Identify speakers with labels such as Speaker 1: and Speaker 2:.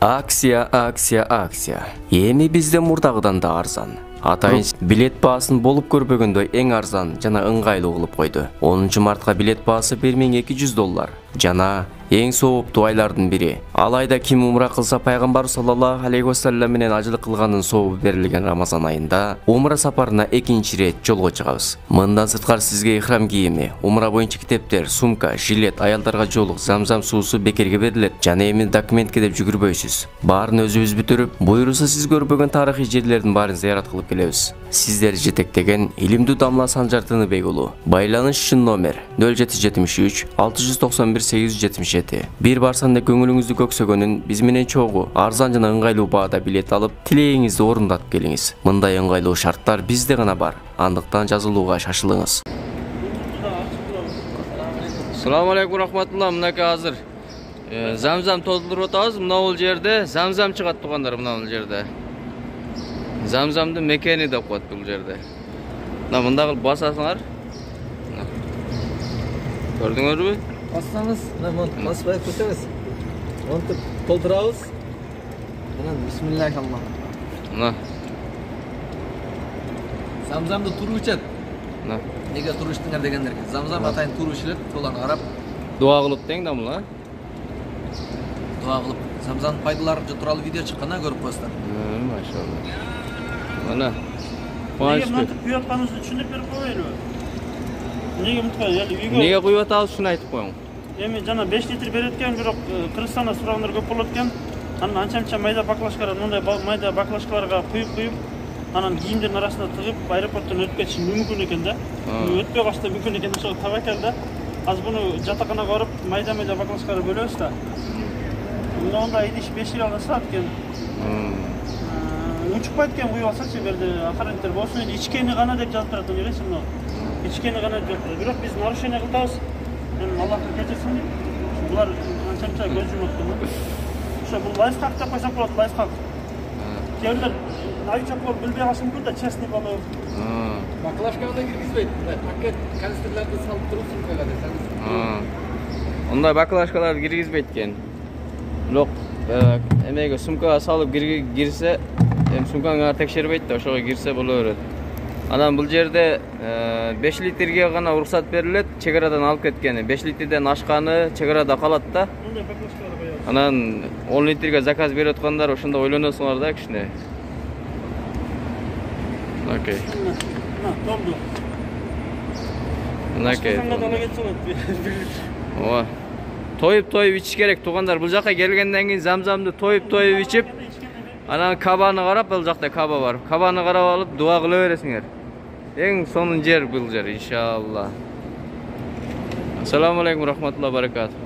Speaker 1: Акция. Эми бизде мурдагыдан да арзан. Атайын билет баасын болуп көрбөгөндөй эң арзан жана ыңгайлуу кылып койду. 10 мартка билет баасы $1200. Жана эң сооптуу айлардын бири. Алайда ким умра кылса пайгамбар саллаллаху алейхи вассалам менен ажылык кылганын сообу берилген Рамазан айында умра сапарына экинчи ирет жолго чыгабыз. Мындан сырткары сизге ихрам кийими, умра боюнча китептер, сумка, жилет, аялдарга жоолук, замзам суусу бекерге берилет. Жана эми документке деп жүгүрбөйсүз. Баарын өзүбүз бүтүрүп, буйруса сиз көрбөгөн тарыхый жерлердин баарын зыярат кылып келебиз. Сиздер жетектеген илимдүү Дамла Санжар Тыныбек уулу. Байланыш үчүн номер 0773 691 877. Бир барсанда көңүлүңүздү көксөгөнүн биз менен чогуу арзан жана ыңгайлуу баада билет алып, тилегиңизди орундатып келиңиз. Мындай ыңгайлуу шарттар бизде гана бар. Андыктан жазылууга шашылыңыз.
Speaker 2: Assalamu alaikum rahmatullah. Мынакей азыр замзам толтуруп атабыз. Мына бул жерде замзам чыгат тугандар, мына бул жерде. Замзамдын мекени деп коет бул жерде. Мына мында кылып басасыңар. Көрдүңөрбү?
Speaker 3: Бассаңыз, мына баспай көтөрөбүз. Монтуп толтурабыз. Мына бисмиллахиррахманир.
Speaker 2: Мына
Speaker 3: Замзамды туруп ичет.
Speaker 2: Мына
Speaker 3: Неге туруп ичтиңер дегендерге. Замзам атайын туруп ичилет, соларны карап
Speaker 2: дуа кылып тең да мына.
Speaker 3: Дуа кылып, замзам пайдалары тууралуу видео чыкканда көрүп коесуздар.
Speaker 2: Машалла. Мына.
Speaker 4: Неге мынтип куюп атканыңызды түшүнүп берип коелубу? Неге мынтип үйгө?
Speaker 2: Неге куюп атабыз, шуну айтып коюң.
Speaker 4: Эми жана 5 литр берет экен, бирок Кыргызстанда сурагандар көп болот экен. Анан анча-мынча майда баклажкалар, мындай майда баклажкаларга куюп, анан кийимдердин арасына тыгып, аэропорттон өтүп кетиши мүмкүн экен да. Өтпөй калса мүмкүн экен, ошого табакел да. Азыр буну жатаканага барып, майда баклажкалар бөлөбүз да. Мына онда идиш 5 лира алсат экен. Учпайт экен, куюп алсачы берди, охранниктер болсун, ичкени гана деп жазып турат, элеси мына. Ичкени гана деп, бирок биз нарушение кылабыз. Мен Аллахты кечирсин дейм. Булар анча-мынча көз жумат да. Ошо бул лайфхак деп койсок болот, лайфхак. Кээрлер новичоклор билбей калышы мүмкүн да, честный болуп.
Speaker 3: Баклажкага да киргизбейт. Пакет канистрлерди салып туруп сумкага десеңиз.
Speaker 2: Ондай баклажкаларды киргизбейт экен. Бирок эмеге сумкага салып кирсе, сумкаңы текшербейт да, ошого кирсе боло берет. Анан бул жерде 5 литрге гана уруксат берилет, чек арадан алып кеткени. 5 литрден ашканы чек арада калат да.
Speaker 4: Мындай баклажкалар коебуз.
Speaker 2: Анан 10 литрге заказ берип аткандар ошондо ойлоносуңар да кичине. Окей.
Speaker 4: На, толду.
Speaker 2: Мынакей.
Speaker 4: Ала кетсе болот.
Speaker 2: Тоюп ичиш керек тугандар. Бул жака келгенден кийин замзамды тоюп ичип, анан кабаны карап, бул жакта каба бар. Кабаны карап алып дуа кыла бересиңер. Эң сонун жер бул жер, иншалла. Ассаламу алейкум рахматуллахи баракатух.